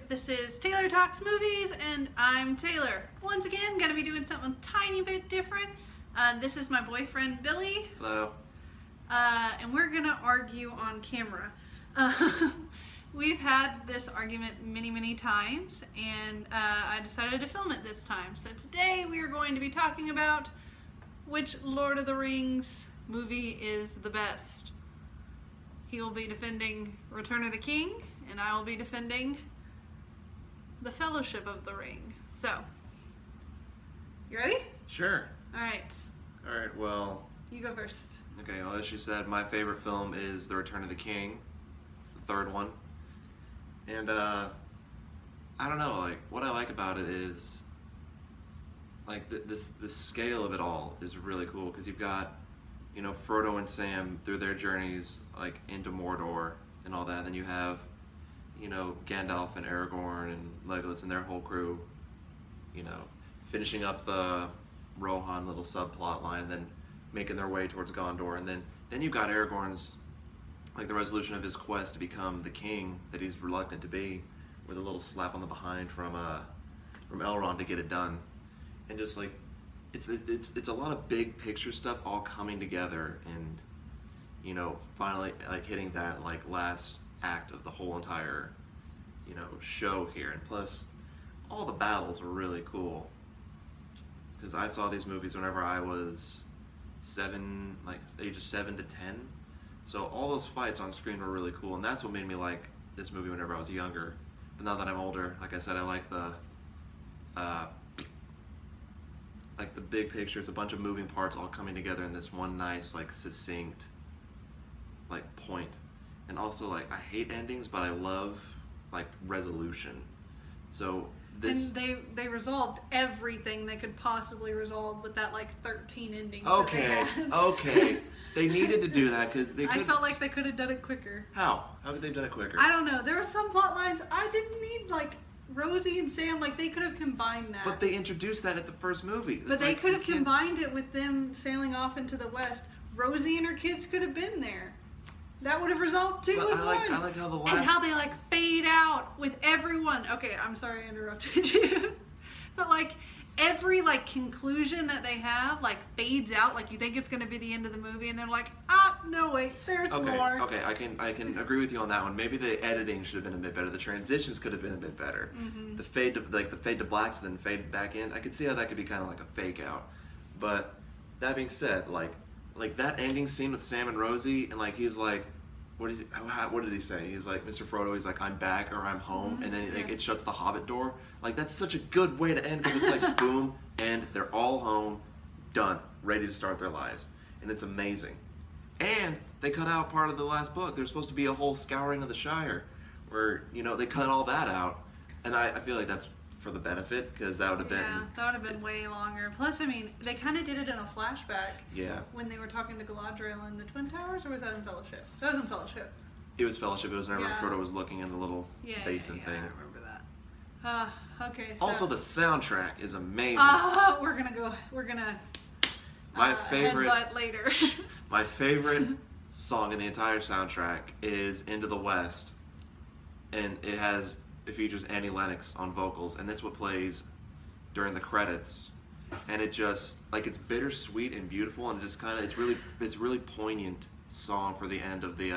This is Taylor Talks Movies, and I'm Taylor. Once again, gonna be doing something a tiny bit different. This is my boyfriend, Billy. Hello. And we're gonna argue on camera. We've had this argument many times, and I decided to film it this time. So today we are going to be talking about which Lord of the Rings movie is the best. He will be defending Return of the King, and I will be defending The Fellowship of the Ring. So, you ready? Sure. Alright, Alright, well, you go first. okay, well, as you said, my favorite film is The Return of the King. It's the third one. And, I don't know, like, what I like about it is, like, the scale of it all is really cool, because you've got, you know, Frodo and Sam through their journeys, like, into Mordor and all that. And then you have, you know, Gandalf and Aragorn and Legolas and their whole crew, you know, finishing up the Rohan little subplot line, and then making their way towards Gondor. And then you've got Aragorn's, like, the resolution of his quest to become the king that he's reluctant to be, with a little slap on the behind from Elrond to get it done. And just, like, it's a lot of big picture stuff all coming together, and, you know, finally, like, hitting that, like, last act of the whole entire, you know, show here. And plus, all the battles were really cool, because I saw these movies whenever I was ages 7 to 10, so all those fights on screen were really cool, and that's what made me like this movie whenever I was younger. But now that I'm older, like I said, I like the big picture. It's a bunch of moving parts all coming together in this one nice, like, succinct, like, point. And also, like, I hate endings, but I love, like, resolution. So this... And they resolved everything they could possibly resolve with that, like, 13 endings. Okay, that they had. okay. They needed to do that because they could... I felt like they could have done it quicker. How? How could they have done it quicker? I don't know. There were some plot lines I didn't need, like, Rosie and Sam, like, they could have combined that. But they introduced that at the first movie. But they could have combined it with them sailing off into the west. Rosie and her kids could have been there. That would have resolved two in one. I like how the last... And how they, like, fade out with everyone. Okay, I'm sorry I interrupted you. But, like, every, like, conclusion that they have, like, fades out. Like, you think it's going to be the end of the movie, and they're like, no, wait, there's more. Okay, I can agree with you on that one. Maybe the editing should have been a bit better. The transitions could have been a bit better. Mm-hmm. The fade to blacks and then fade back in. I could see how that could be kind of like a fake out. But that being said, like that ending scene with Sam and Rosie, and, like, he's like, what did he say? He's like, Mr. Frodo, he's like, I'm back, or I'm home, and then like, it shuts the Hobbit door. Like, that's such a good way to end, because it's like, boom, and they're all home, done, ready to start their lives. And it's amazing. And they cut out part of the last book. There's supposed to be a whole scouring of the Shire, where, you know, they cut all that out. And I feel like that's for the benefit, because that would have been... Yeah, that would have been way longer. Plus, I mean, they kind of did it in a flashback. Yeah. When they were talking to Galadriel in the Twin Towers, or was that in Fellowship? That was in Fellowship. It was Fellowship. It was whenever Yeah. Frodo was looking in the little basin thing. I remember that. Okay, so... Also, the soundtrack is amazing. We're gonna My favorite... headbutt later. My favorite song in the entire soundtrack is Into the West, and it features Annie Lennox on vocals, and that's what plays during the credits. And it just, like, it's bittersweet and beautiful, and just kind of, it's really poignant song for the end of the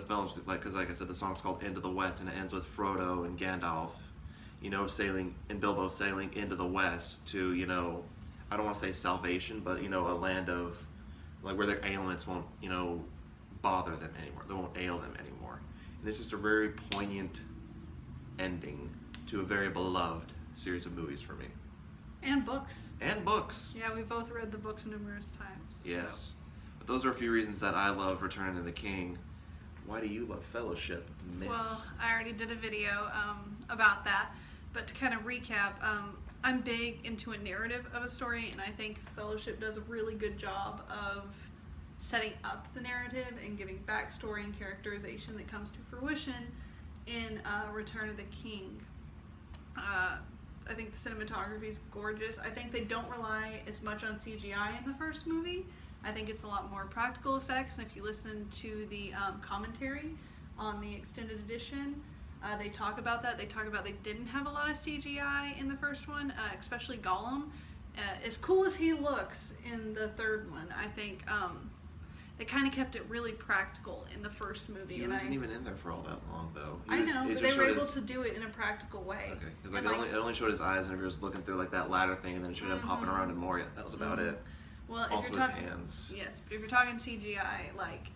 film. Like, because like I said, the song's called Into the West, and it ends with Frodo and Gandalf, you know, sailing, and Bilbo sailing into the West to, you know, I don't want to say salvation, but, you know, a land of, like, where their ailments won't, you know, bother them anymore. They won't ail them anymore. And it's just a very poignant ending to a very beloved series of movies for me. And books. And books. Yeah, we both read the books numerous times. Yes. So. But those are a few reasons that I love Return of the King. Why do you love Fellowship, Miss? Well, I already did a video about that. But to kind of recap, I'm big into a narrative of a story, and I think Fellowship does a really good job of setting up the narrative and giving backstory and characterization that comes to fruition in Return of the King. I think the cinematography is gorgeous. I think they don't rely as much on CGI in the first movie. I think it's a lot more practical effects, and if you listen to the commentary on the extended edition, They talk about that. They talk about they didn't have a lot of CGI in the first one, especially Gollum. As cool as he looks in the third one, I think they kind of kept it really practical in the first movie. He wasn't even in there for all that long, though. I know, but they were able to do it in a practical way. Okay, because like, it only showed his eyes, and if he was looking through like that ladder thing, and then it showed him hopping around in Moria. That was about it. Well, also if you're talking, his hands. Yes, but if you're talking CGI, like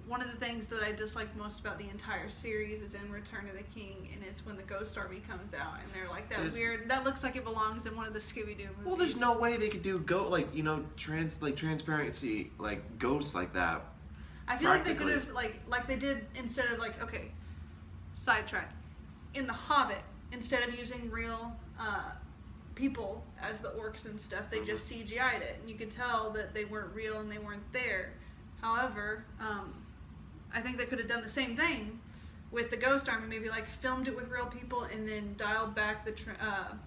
one of the things that I dislike most about the entire series is in Return of the King, and it's when the Ghost Army comes out, and they're like that looks like it belongs in one of the Scooby-Doo movies. Well, there's no way they could do transparency like ghosts like that. I feel like they could have like they did instead of sidetrack. In The Hobbit, instead of using real people as the orcs and stuff, they just CGI'd it, and you could tell that they weren't real and they weren't there. However, I think they could have done the same thing with the Ghost Army, maybe filmed it with real people and then dialed back the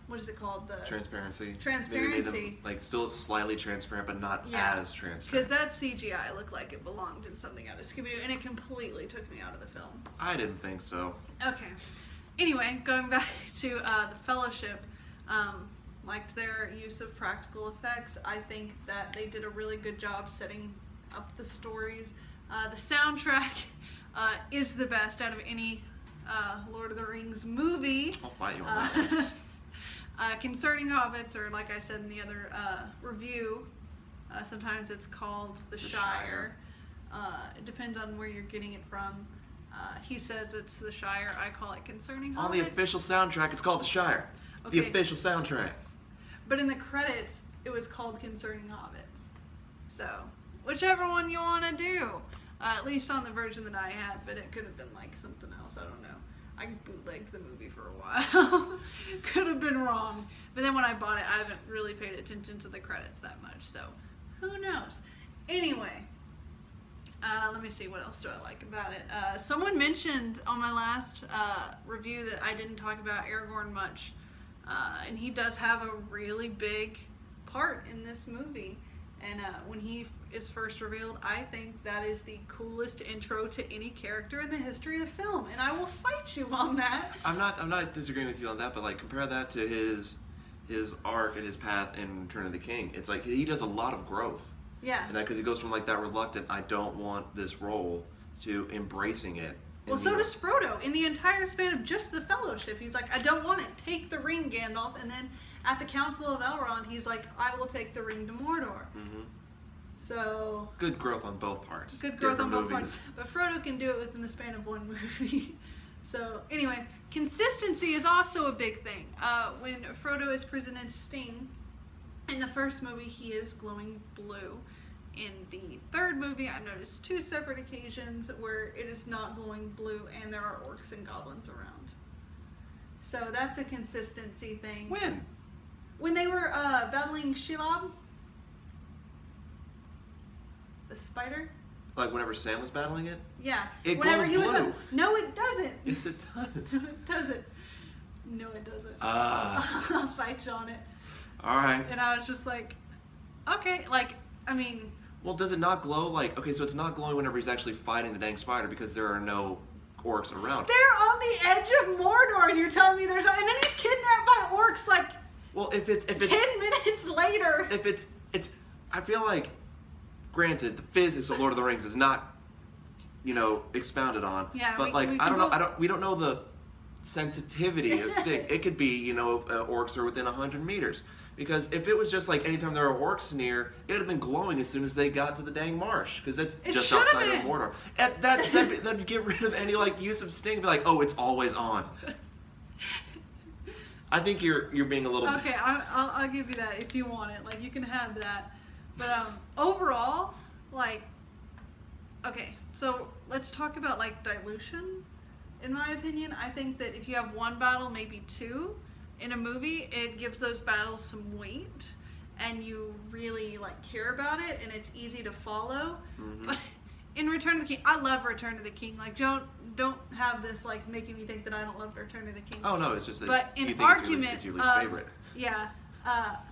what is it called, the transparency. Transparency. Maybe made them, still slightly transparent, but not as transparent. Because that CGI looked like it belonged in something out of Scooby-Doo, and it completely took me out of the film. I didn't think so. Okay. Anyway, going back to the Fellowship, liked their use of practical effects. I think that they did a really good job setting up the stories. The soundtrack is the best out of any Lord of the Rings movie. I'll fight you on that. Concerning Hobbits, or like I said in the other review, sometimes it's called The Shire. It depends on where you're getting it from. He says it's The Shire. I call it Concerning Hobbits. On the official soundtrack, it's called The Shire. Okay. The official soundtrack. But in the credits, it was called Concerning Hobbits. So, whichever one you want to do. At least on the version that I had, but it could have been something else. I don't know. I bootlegged the movie for a while. Could have been wrong. But then when I bought it, I haven't really paid attention to the credits that much. So, who knows? Anyway, let me see. What else do I like about it? Someone mentioned on my last review that I didn't talk about Aragorn much. And he does have a really big part in this movie. And when he is first revealed, I think that is the coolest intro to any character in the history of film, and I will fight you on that. I'm not disagreeing with you on that, but compare that to his arc and his path in Return of the King. It's he does a lot of growth. Yeah. And because he goes from that reluctant, I don't want this role, to embracing it. Well, so does Frodo. In the entire span of just the Fellowship, he's like, I don't want it. Take the ring, Gandalf. And then at the Council of Elrond, he's like, I will take the ring to Mordor. Mm-hmm. So good growth on both parts. Good growth on both parts. But Frodo can do it within the span of one movie. So anyway, consistency is also a big thing. When Frodo is presented Sting, in the first movie, he is glowing blue. In the third movie, I noticed 2 separate occasions where it is not glowing blue and there are orcs and goblins around. So that's a consistency thing. When? When they were battling Shelob, the spider. Whenever Sam was battling it? Yeah. It glows blue. No, it doesn't. Yes, it does. No, it doesn't. No, it doesn't. I'll fight you on it. All right. And I was just like, okay, I mean. Well, does it not glow okay, so it's not glowing whenever he's actually fighting the dang spider because there are no orcs around. They're on the edge of Mordor. You're telling me there's no, and then he's kidnapped by orcs well, if it's 10 minutes later. If it's I feel granted, the physics of Lord of the Rings is not expounded on. Yeah, but we don't know the sensitivity of Sting. It could be, orcs are within 100 meters. Because if it was just anytime there are orcs near, it would have been glowing as soon as they got to the dang marsh. Because it's just outside of Mordor. And that'd get rid of any use of Sting. Be oh, it's always on. I think you're being a little. Okay, I'll give you that if you want it. You can have that. But overall, okay, so let's talk about dilution. In my opinion, I think that if you have one battle, maybe 2. In a movie, it gives those battles some weight, and you really care about it, and it's easy to follow. Mm-hmm. But in Return of the King, I love Return of the King. Don't have this making me think that I don't love Return of the King. Oh no, it's just that but you in think argument, it's your least favorite. Yeah,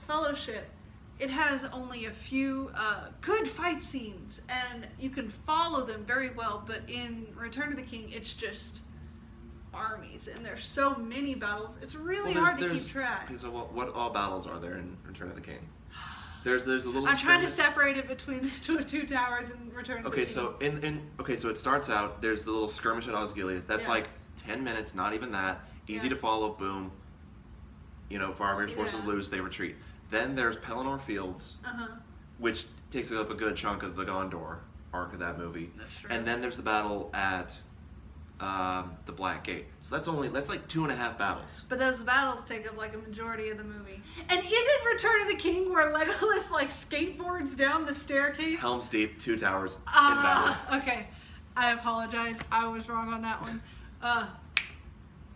Fellowship, it has only a few good fight scenes, and you can follow them very well. But in Return of the King, it's just armies, and there's so many battles. It's really Well, hard to keep track. Okay, so what all battles are there in Return of the King? There's a little. I'm trying to skirmish- separate it between the two towers and Return of the Okay, King. so so it starts out. There's the little skirmish at Osgiliath. That's Yeah. like 10 minutes, not even that. Easy Yeah. to follow. Boom. Faramir's forces Yeah. lose. They retreat. Then there's Pelennor Fields, which takes up a good chunk of the Gondor arc of that movie. That's true. And then there's the battle at the Black Gate. So that's like 2.5 battles. But those battles take up like a majority of the movie. And isn't Return of the King where Legolas like skateboards down the staircase? Helm's Deep, 2 towers in battle. Okay. I apologize. I was wrong on that one.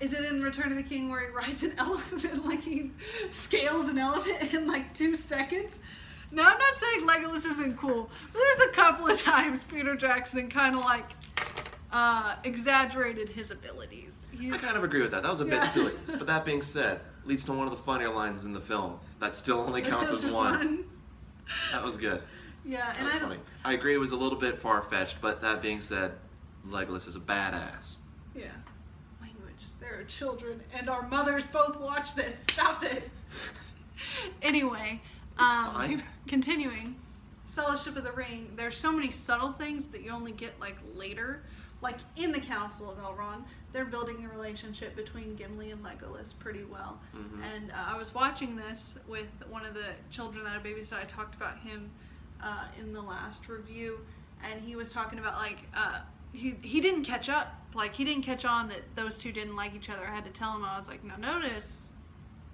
Is it in Return of the King where he rides an elephant, like he scales an elephant in like 2 seconds? Now, I'm not saying Legolas isn't cool, but there's a couple of times Peter Jackson kind of like exaggerated his abilities. I kind of agree with that. That was a bit Yeah. silly. But that being said, leads to one of the funnier lines in the film. That still only counts as Just one. That was good. Yeah, That and was I don't, funny. I agree it was a little bit far-fetched, but that being said, Legolas is a badass. yeah. Language. There are children, and our mothers both watch this. Stop it. Anyway, Fine. continuing, Fellowship of the Ring. There's so many subtle things that you only get like later. Like in the Council of Elrond, they're building the relationship between Gimli and Legolas pretty well. Mhm. And I was watching this with one of the children that I babysat. I talked about him in the last review, and he was talking about like he didn't catch up. Like he didn't catch on that those two didn't like each other. I had to tell him. I was like, now notice,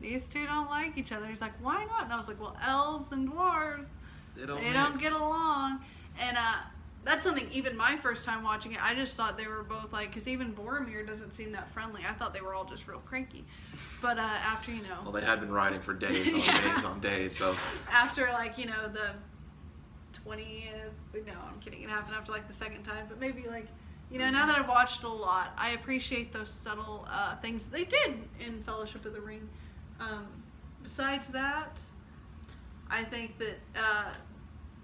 these two don't like each other. He's like, why not? And I was like, well, elves and dwarves, they don't mix. get along. And that's something, even my first time watching it, I just thought they were both like, because even Boromir doesn't seem that friendly. I thought they were all just real cranky. But after, Well, they had been riding for days on Yeah. days on days, so. after like, the 20th, no, I'm kidding, it happened after like the second time, but maybe like, now that I've watched a lot, I appreciate those subtle things that they did in Fellowship of the Ring. Besides that, I think that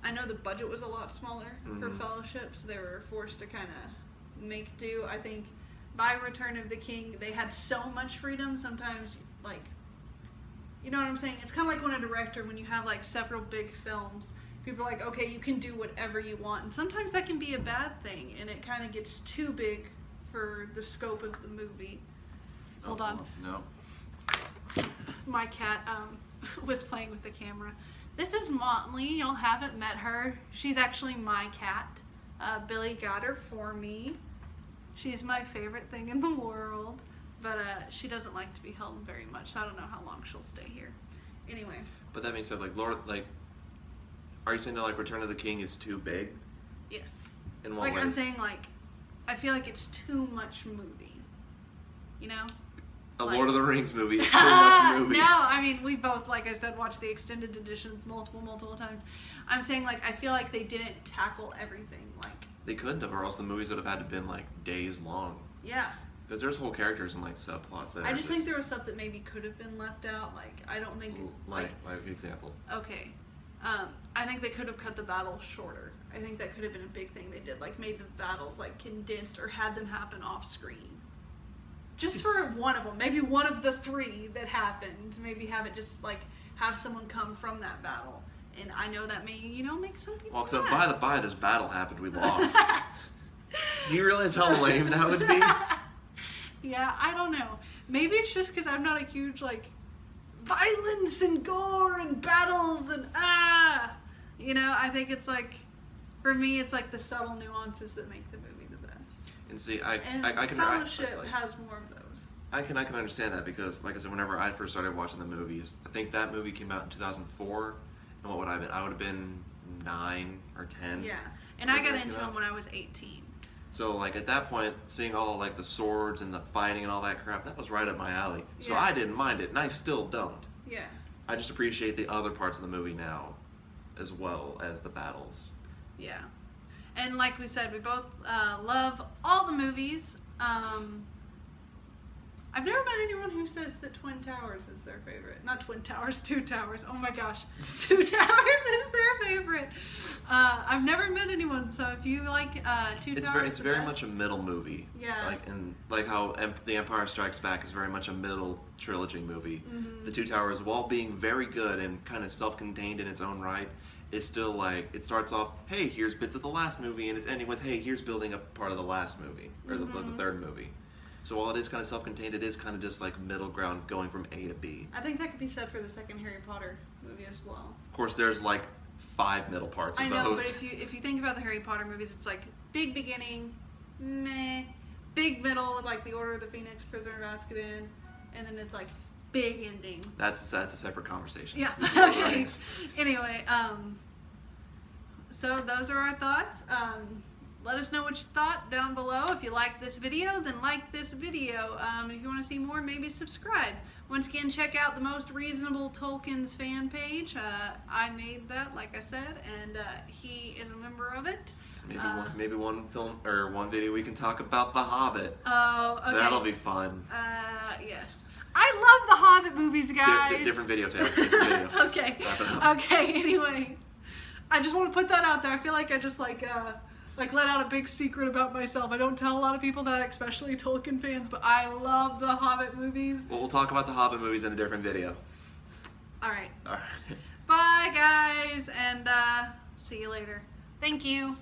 I know the budget was a lot smaller for Mhm. Fellowship, so they were forced to kind of make do. I think by Return of the King, they had so much freedom. Sometimes, like, you know what I'm saying? It's kind of like when a director, when you have like several big films, people are like, okay, you can do whatever you want, and sometimes that can be a bad thing, and it kind of gets too big for the scope of the movie. Hold on. No. My cat was playing with the camera. This is Motley. Y'all haven't met her. She's actually my cat. Billy got her for me. She's my favorite thing in the world, but she doesn't like to be held very much, so I don't know how long she'll stay here. Anyway. But that being said, are you saying that like Return of the King is too big? Yes. In what Like ways? I'm saying, like, I feel like it's too much movie. You know? A like- Lord of the Rings movie is too much movie. No, I mean, we both, like I said, watched the extended editions multiple times. I'm saying, like, I feel like they didn't tackle everything. Like, They couldn't have, or else the movies would have had to been like days long. yeah. Because there's whole characters and like subplots that I are just think there was stuff that maybe could have been left out. Like, I don't think, like example. okay. I think they could have cut the battles shorter. I think that could have been a big thing they did. Like, made the battles, like, condensed or had them happen off screen. Just for one of them. Maybe one of the 3 that happened. Maybe have it just, like, have someone come from that battle. And I know that may, make some people Well, except mad. by the by, this battle happened, we lost. Do you realize how lame that would be? Yeah, I don't know. Maybe it's just because I'm not a huge, like, violence and gore and battles and I think it's like, for me, it's like the subtle nuances that make the movie the best. And see, And I can Fellowship like, has more of those. I can understand that because, like I said, whenever I first started watching the movies, I think that movie came out in 2004, and what would I have been? I would have been 9 or 10. Yeah, and I got Whenever it into came them out. when I was 18. So, like, at that point, seeing all, like, the swords and the fighting and all that crap, that was right up my alley. So Yeah. I didn't mind it, and I still don't. Yeah. I just appreciate the other parts of the movie now, as well as the battles. Yeah. And like we said, we both love all the movies. I I've never met anyone who says that Twin Towers is their favorite. Not Twin Towers, Two Towers. Oh my gosh. Two Towers is their favorite. I've never met anyone, so if you like Two Towers. It's very much a middle movie. Yeah. Like how The Empire Strikes Back is very much a middle trilogy movie. Mhm. The Two Towers, while being very good and kind of self-contained in its own right, is still like, it starts off, hey, here's bits of the last movie, and it's ending with, hey, here's building up part of the last movie, or the third movie. So while it is kind of self-contained, it is kind of just like middle ground going from A to B. I think that could be said for the second Harry Potter movie as well. Of course, there's like 5 middle parts of I know, those. but if you think about the Harry Potter movies, it's like big beginning, meh, big middle with like the Order of the Phoenix, Prisoner of Azkaban, and then it's like big ending. That's a separate conversation. Yeah. This is what Okay. it is. Anyway, so those are our thoughts. Let us know what you thought down below. If you like this video, then like this video. If you want to see more, maybe subscribe. Once again, check out the Most Reasonable Tolkien's fan page. I made that, like I said, and he is a member of it. Maybe one film or one video we can talk about The Hobbit. Oh, okay. That'll be fun. Yes. I love the Hobbit movies, guys. Different video, Taylor. Different video. Okay. Wrap it up. Okay. Anyway, I just want to put that out there. I feel like I just like let out a big secret about myself. I don't tell a lot of people that, especially Tolkien fans, but I love the Hobbit movies. Well, we'll talk about the Hobbit movies in a different video. All right. All right. Bye, guys, and see you later. Thank you.